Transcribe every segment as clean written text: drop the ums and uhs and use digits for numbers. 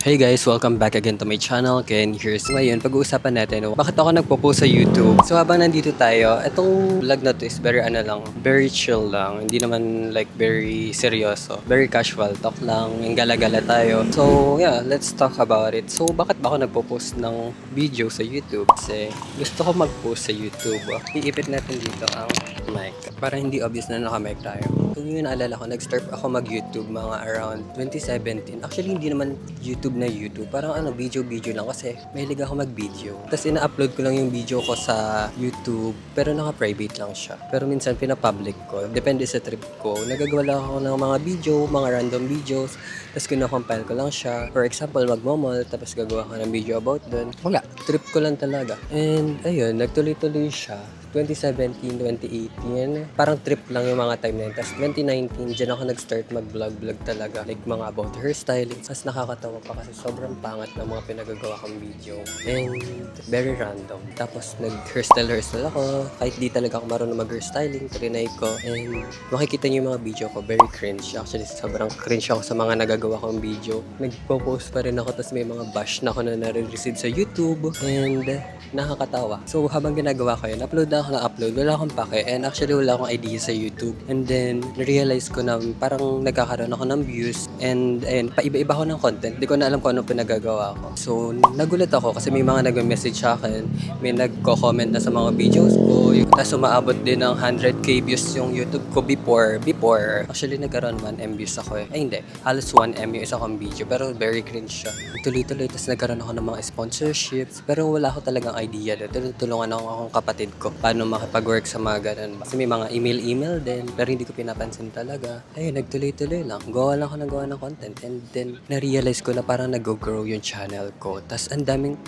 Hey guys, welcome back again to my channel. Ken here. So ngayon, pag-uusapan natin bakit ako nagpo-post sa YouTube. So habang nandito tayo, itong vlog na to is very chill lang. Hindi naman like very seryoso. Very casual talk lang. Yung gala-gala tayo. So yeah, let's talk about it. So bakit ba ako nagpo-post ng video sa YouTube? Kasi gusto ko mag-post sa YouTube. Iipit natin dito ang mic. Para hindi obvious na naka-mic tayo. Kung yun naalala ko, nag-start ako mag-YouTube mga around 2017. Actually, hindi naman YouTube na YouTube. Parang video-video lang kasi mahilig ako mag-video. Tapos ina-upload ko lang yung video ko sa YouTube, pero naka-private lang siya. Pero minsan pina-public ko. Depende sa trip ko. Nagagawa lang ako ng mga video, mga random videos. Tapos kino-compile ko lang siya. For example, magmamall, tapos gagawa ko ng video about dun. Wala. Trip ko lang talaga. And ayun, nagtuloy-tuloy siya. 2017, 2018, parang trip lang yung mga time na yun. Tapos 2019, dyan ako nag-start mag-vlog talaga. Like mga about hairstyling. Tapos nakakatawa pa kasi sobrang pangat ng mga pinagagawa kong video. And very random. Tapos nag-hairstyle ako. Kahit di talaga ako marunong mag-hairstyling, trinay ko. And makikita niyo yung mga video ko, very cringe. Actually, sobrang cringe ako sa mga nagagawa kong video. Nagpo-post pa rin ako, tapos may mga bash na ako na nare-receive sa YouTube. And nakakatawa. So habang ginagawa ko yun, upload wala akong pake, and actually wala akong idea sa YouTube. And then na-realize ko na parang nagkakaroon ako ng views, and ayun, paiba-iba ako ng content. Hindi ko na alam kung ano pinagagawa ko. So nagulat ako kasi may mga nag-message sa akin, may nagko-comment na sa mga videos ko, tapos umaabot din ng 100k views yung YouTube ko before. Actually nagkaroon 1M views ako eh. Ay hindi, halos 1M yung isa kong video, pero very cringe siya. Tuloy-tuloy, tapos nagkaroon ako ng mga sponsorships, pero wala ako talagang idea doon. Tulungan ako akong kapatid ko paano makipag-work sa mga ganun. Kasi may mga email din, pero hindi ko pinapansin talaga. Ayun, nagtuloy-tuloy lang. Gawa lang ako ng content. And then, na-realize ko na parang nag-grow yung channel ko. Tapos,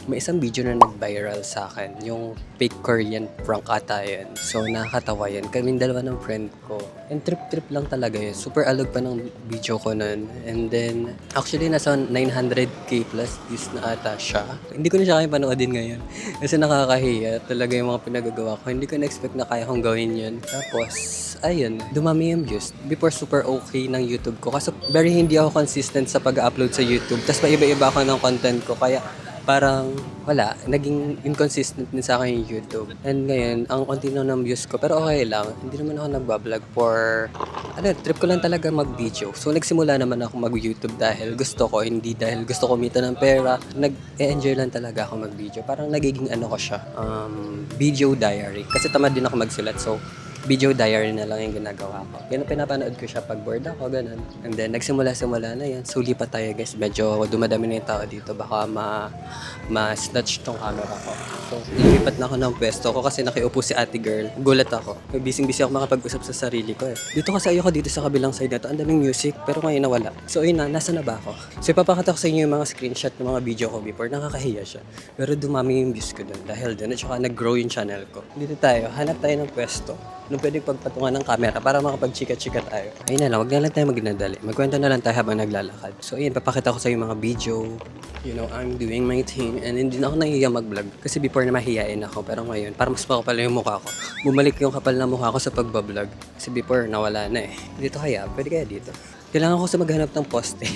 may isang video na nag-viral sa akin. Yung fake Korean prank ata yun. So, nakakatawa yun. Kaming dalawa ng friend ko. And trip-trip lang talaga yun. Super alog pa ng video ko nun. And then, actually, nasa 900k plus views na ata siya. Hindi ko na siya kaya panoodin ngayon. Kasi nakakahiya talaga yung mga pinagagawa ko. Hindi ko na-expect na kaya kong gawin yun. Tapos, ayun, dumami yung views. Before, super okay ng YouTube ko. Kasi very hindi ako consistent sa pag-upload sa YouTube. Tapos, paiba-iba ako ng content ko. Kaya, parang wala, naging inconsistent din sa akin yung YouTube. And ngayon, ang konti na ng views ko, pero okay lang. Hindi naman ako nagbablog for, trip ko lang talaga mag-video. So, nagsimula naman ako mag-YouTube dahil gusto ko, hindi dahil gusto ko kumita ng pera. Nag-enjoy lang talaga ako mag-video. Parang nagiging ko siya, video diary. Kasi tamad din ako magsulat, so, video diary na lang yung ginagawa ko. Yan ang pinapanood ko siya pag bored ako, ganun. And then, nagsimula na yan. So, lipat tayo guys. Medyo dumadami na yung tao dito. Baka ma-snatch tong camera ko. So, lipat na ako ng pwesto ko kasi nakiupo si ate girl. Gulat ako. Busy-busy ako makapag-usap sa sarili ko eh. Dito kasi ayoko dito sa kabilang side na to. Ang daming music, pero ngayon nawala. So, ayun na. Nasa na ba ako? So, ipapakita ko sa inyo yung mga screenshot ng mga video ko before. Nakakahiya siya. Pero dumami yung views ko dun. Dahil dun. At saka nag-grow yung channel ko. Dito tayo. Hanap tayo ng pwesto. Nung pwedeng pagpatungan ng camera para makapag-chika-chika tayo. Ayun na lang, wag na lang tayo magnadali. Magkwento na lang tayo habang naglalakad. So ayun, papakita ko sa yung mga video. You know, I'm doing my thing. And hindi na ako nahihiya mag-vlog. Kasi before na mahihiyain ako. Pero ngayon, parang mas makapal yung mukha ko. Bumalik yung kapal na mukha ko sa pagbablog. Kasi before, nawala na eh. Dito kaya? Pwede kaya dito? Kailangan ko sa maghanap ng poste.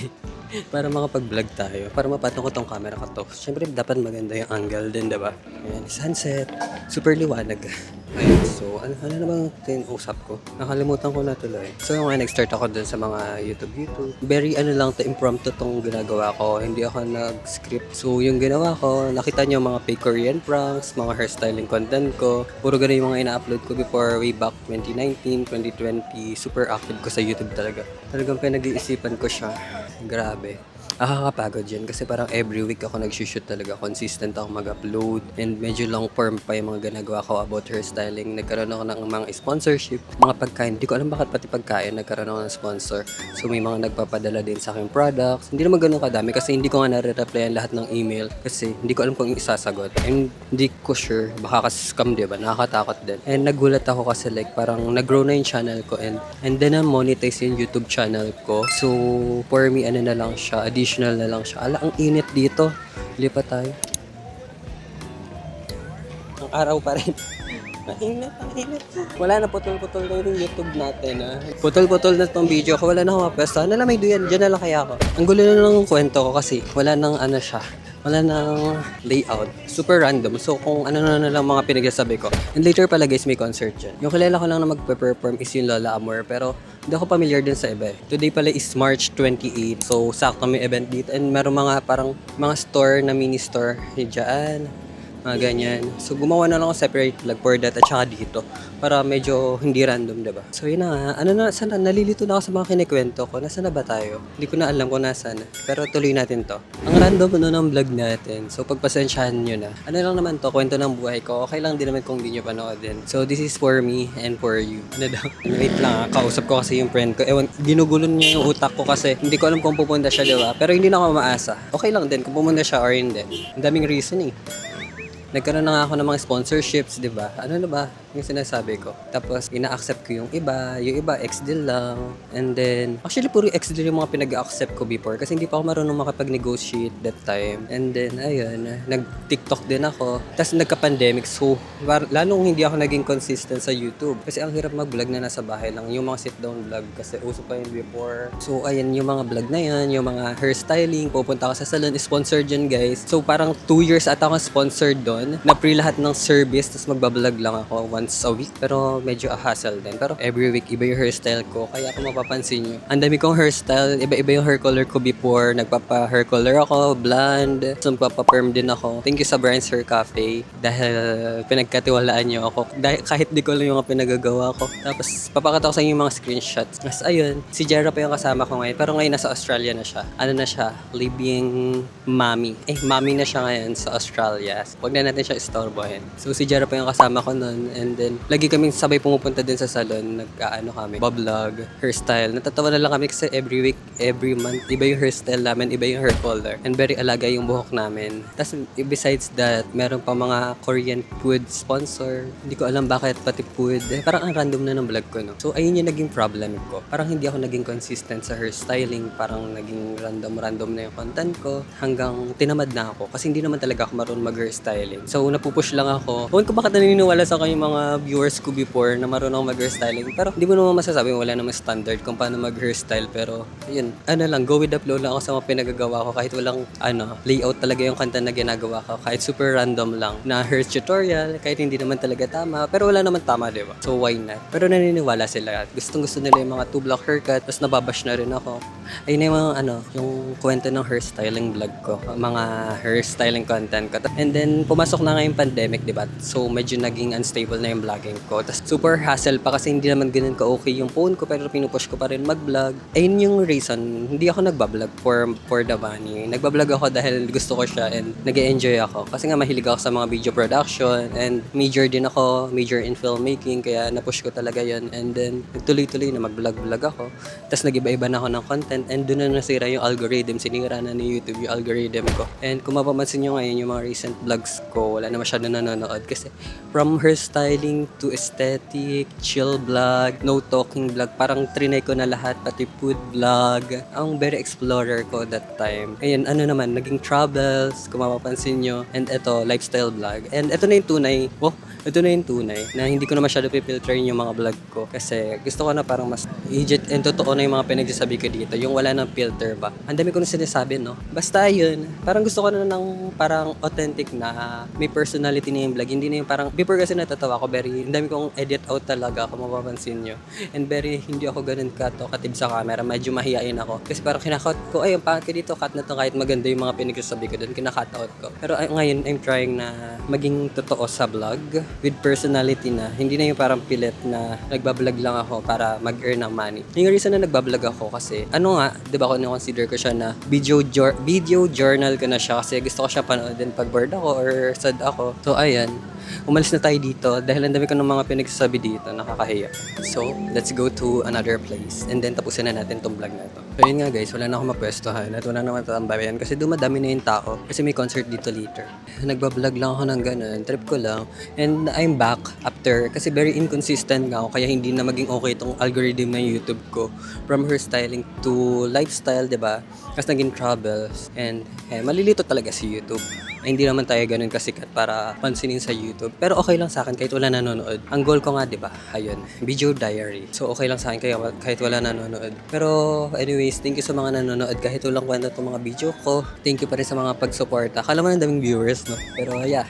Para makapag-vlog tayo. Para mapatong ko tong camera ko to. Siyempre, dapat maganda yung angle din, diba? Ayan, sunset. Super liwanag. Ayun, so ano na bang tinusap ko? Nakalimutan ko na tuloy. So nga nag-start ako dun sa mga YouTube. Very lang to, impromptu tong ginagawa ko. Hindi ako nag-script. So yung ginawa ko, nakita niyo mga fake Korean pranks, mga hairstyling content ko. Puro ganun yung mga ina-upload ko before way back 2019, 2020. Super active ko sa YouTube talaga. Talagang pinag-iisipan ko siya. Grabe. Nakakapagod yan kasi parang every week ako nag-shoot talaga. Consistent ako mag-upload and medyo long form pa yung mga ginagawa ko about hairstyling. Nagkaroon ako ng mga sponsorship, mga pagkain. Hindi ko alam bakit pati pagkain nagkaroon ako ng sponsor. So may mga nagpapadala din sa aking products. Hindi naman ganun kadami kasi hindi ko nga nare-replyan lahat ng email kasi hindi ko alam kung isasagot. And hindi ko sure, baka scam diba? Nakakatakot din. And nagulat ako kasi like parang nag-grow na yung channel ko and then na-monetize yung YouTube channel ko. So for me, na lang siya, additional na lang siya. Ala, ang init dito. Lipat tayo. Ang araw pa rin. Mainit. Wala na, putol-putol na yung YouTube natin, ah. Putol-putol na tong video ko. Wala na akong mapwesto. Ano na, may duyan. Diyan na lang kaya ako. Ang gulo na ng kwento ko kasi wala nang ano siya. Wala nang layout. Super random. So, kung ano na lang mga pinagsasabi ko. And later pala guys, may concert dyan. Yung kilala ko lang na magpe-perform is yung Lola Amor. Pero, hindi ako familiar din sa iba eh. Today pala is March 28. So, sakto may event dito. And meron mga parang mga store na mini store. Diyan. Mga ganyan. So, gumawa na lang ako separate vlog for that at saka dito. Para medyo hindi random, diba? So, yun na nga. Ano na, sana, nalilito na ako sa mga kinikwento ko. Nasaan na ba tayo? Hindi ko na alam kung nasaan. Pero tuloy natin to. Ang random ng vlog natin. So, pagpasensyahan nyo na. Ano lang naman to, kwento ng buhay ko. Okay lang din naman kung hindi nyo panoodin. So, this is for me and for you. Ano daw? Wait lang, kausap ko kasi yung friend ko. Ewan, ginugulon niya yung utak ko kasi hindi ko alam kung pupunta siya, diba? Pero hindi na ako maasa. Okay lang din kung pumunta siya or hindi. Ang daming reason eh. Nagkaroon na nga ako ng mga sponsorships, di ba? Ano na ba yung sinasabi ko? Tapos, ina-accept ko yung iba ex-deal lang. And then, actually, puro ex-deal yung mga pinag-accept ko before kasi hindi pa ako marunong makapag-negotiate that time. And then, ayun, nag-TikTok din ako. Tapos, nagka-pandemic. So, lalong hindi ako naging consistent sa YouTube. Kasi ang hirap mag-vlog na nasa bahay lang. Yung mga sit-down vlog kasi uso pa yun before. So, ayun, yung mga vlog na yan, yung mga hairstyling, pupunta ka sa salon, sponsored dyan, guys. So, parang 2 years ata akong sponsored doon. Na-free lahat ng service, tapos magbablog lang ako once a week. Pero medyo a hassle din. Pero every week, iba yung hairstyle ko. Kaya kung mapapansin nyo, ang dami kong hairstyle. Iba-iba yung hair color ko before. Nagpapa-hair color ako, blonde. So, magpapa-perm din ako. Thank you sa Brian's Hair Cafe. Dahil pinagkatiwalaan nyo ako. Dahil kahit di ko alam yung mga pinagagawa ko. Tapos, papakita ko sa inyo yung mga screenshots. Mas ayun, si Jera pa yung kasama ko ngayon. Pero ngayon nasa Australia na siya. Ano na siya? Living mommy. Mommy na siya ngayon sa Australia. Huwag na natin siya istorbohin. So, si Jera pa yung kasama ko nun. And then, lagi kaming sabay pumupunta din sa salon. Nag-ano kami, bablog, hairstyle. Natatawa na lang kami kasi every week, every month, iba yung hairstyle namin, iba yung hair color. And very alaga yung buhok namin. Tapos, besides that, meron pa mga Korean food sponsor. Hindi ko alam bakit pati food. Parang ang random na ng vlog ko, no? So, ayun yung naging problem ko. Parang hindi ako naging consistent sa hairstyling. Parang naging random na yung content ko. Hanggang tinamad na ako. Kasi hindi naman talaga ako marunong mag-hairstyling. So, napupush lang ako. Huwag ko bakit naniniwala sa kanyang mga viewers ko before na marunong mag-hairstyling. Pero, hindi mo naman masasabi, wala namang standard kung paano mag-hairstyle. Pero, yun, ano lang, go with the flow lang ako sa mga pinagagawa ko. Kahit walang, layout talaga yung content na ginagawa ko. Kahit super random lang na hair tutorial, kahit hindi naman talaga tama. Pero wala naman tama, di ba? So, why not? Pero naniniwala sila. Gustong-gusto nila yung mga 2-block haircut. Tapos, nababash na rin ako. Ayun na yung mga, yung kwento ng hairstyling vlog ko. Mga hairstyling content ko. And then, pumasok na nga yung pandemic, di ba? So, medyo naging unstable na yung vlogging ko. Tapos, super hassle pa kasi hindi naman ganun ka-okay yung phone ko, pero pinupush ko pa rin mag-vlog. Ayun yung reason, hindi ako nagbablog for the money. Nagbablog ako dahil gusto ko siya and nag-enjoy ako. Kasi nga mahilig ako sa mga video production and major din ako, major in filmmaking, kaya napush ko talaga yun. And then, nagtuloy-tuloy na mag-vlog ako. Tapos, nag-iba-iba na ako ng content and doon na nasira yung algorithm. Sinira na ni YouTube yung algorithm ko. And kung mapapansin nyo ngayon, yung mga recent vlogs ko, wala na masyado nanonood kasi from hairstyling to aesthetic, chill vlog, no talking vlog, parang trinay ko na lahat, pati food vlog. Ang very explorer ko that time. Ayun, ano naman, naging travels, kung mapapansin nyo. And eto, lifestyle vlog. And eto na yung tunay, ito na yung tunay na hindi ko na masyado pipilterin yung mga vlog ko kasi gusto ko na parang mas legit and totoo na yung mga pinagsasabi ko dito, yung wala ng filter ba. Ang dami ko na sinasabi, no? Basta yun, parang gusto ko na ng parang authentic na may personality na yung vlog. Hindi na yung parang, before kasi natatawa ko, ang dami kong edit out talaga kung mapapansin nyo. And hindi ako ganun katib sa camera, medyo mahihain ako. Kasi parang kinakat ko, ay, ang pangit ko dito, cut na to kahit maganda yung mga pinagsasabi ko doon, kinakat out ko. Pero ngayon, I'm trying na maging totoo sa vlog with personality na, hindi na yung parang pilit na nagbablog lang ako para mag-earn ng money. Yung reason na nagbablog ako kasi, di ba ako consider ko siya na video journal ko na siya kasi gusto ko siya panoodin pag bored ako or sad ako. So, ayan. Umalis na tayo dito dahil ang dami ko ng mga pinagsasabi dito, nakakahiya. So, let's go to another place and then tapusin na natin tong vlog na ito. So yun nga guys, wala na akong mapwestuhan at wala na matambayan kasi dumadami na yung tao kasi may concert dito later. Nagbablog lang ako ng ganun, trip ko lang. And I'm back after kasi very inconsistent nga ako kaya hindi na maging okay itong algorithm ng YouTube ko. From hairstyling to lifestyle, di ba? Tapos naging travels and malilito talaga si YouTube. Ay, hindi naman tayo ganun kasikat para pansinin sa YouTube. Pero okay lang sa akin kahit wala nanonood. Ang goal ko nga, di ba? Ayun, video diary. So okay lang sa akin kahit wala nanonood. Pero anyways, thank you sa mga nanonood kahit walang kwenta itong mga video ko. Thank you pa rin sa mga pagsuporta. Akala mo ng daming viewers, no? Pero yeah,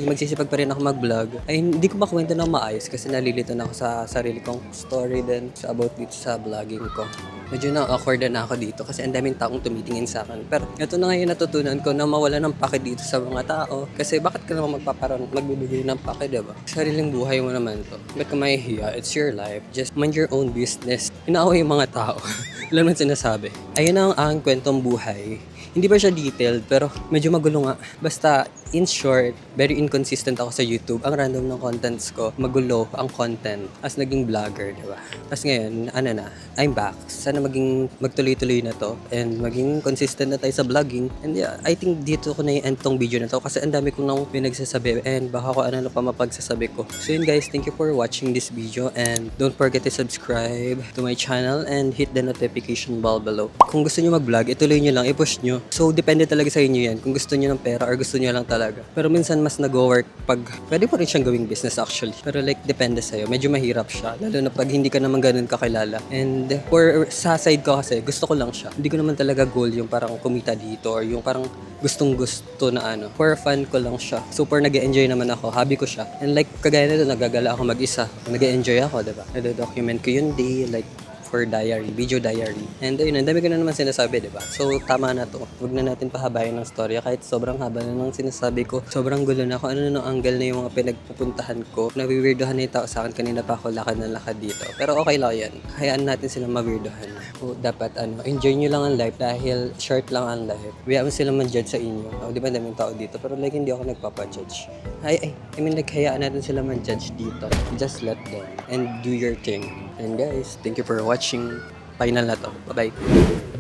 magsisipag pa rin ako mag-vlog. Ay, hindi ko makwento ng maayos kasi nalilito na ako sa sarili kong story din sa about dito sa vlogging ko. Medyo na-awkward na ako dito kasi ang daming taong tumitingin sa akin. Pero ito na ngayon natutunan ko na mawala ng pake dito sa mga tao. Kasi bakit ka naman magbibigay ng pake, diba? Sariling buhay mo naman to. Ba't ka mahihiya? It's your life. Just mind your own business. Inaaway yung mga tao. Alam mo sinasabi. Ayun ang aking kwentong buhay. Hindi ba siya detailed pero medyo magulo nga. Basta in short, very inconsistent ako sa YouTube. Ang random ng contents ko, magulo ang content as naging vlogger, diba? Tapos ngayon, I'm back. Sana magtuloy-tuloy na to and maging consistent na tayo sa vlogging. And yeah, I think dito ko na i-end tong video na to kasi ang dami kong nang pinagsasabi and baka ko ano pa mapagsasabi ko. So yun guys, thank you for watching this video and don't forget to subscribe to my channel and hit the notification bell below. Kung gusto nyo mag-vlog, ituloy nyo lang, i-push nyo. So depende talaga sa inyo yan kung gusto nyo ng pera or gusto nyo lang talaga. Pero minsan mas nag-work pag pwede mo rin siyang gawing business actually. Pero like depende sa'yo. Medyo mahirap siya. Lalo na pag hindi ka naman ganun kakilala. And for sa side ko kasi gusto ko lang siya. Hindi ko naman talaga goal yung parang kumita dito or yung parang gustong gusto na ano. For fun ko lang siya. Super nag-enjoy naman ako. Hobby ko siya. And like kagaya nito nagagala ako mag-isa. Nag-enjoy ako, diba? Nado-document ko yung day like for diary, video diary. And ayun, ang dami ko na naman sinasabi, di ba? So, tama na to. Huwag na natin pahabayan ng storya kahit sobrang haba na ng sinasabi ko. Sobrang gulo na kung ano na angle na yung mga pinagpupuntahan ko. Nawiwirdohan na yung tao sa akin. Kanina pa ako lakad na lakad dito. Pero okay lang yan. Hayaan natin silang mawirdohan. O, dapat enjoy nyo lang ang life dahil short lang ang life. Hayaan mo silang man-judge sa inyo. O, di ba daming tao dito? Pero like, hindi ako nagpapa-judge. I mean, naghayaan natin sila man-judge dito. Just let them and do your thing. And guys, thank you for watching. Final na to. Bye-bye.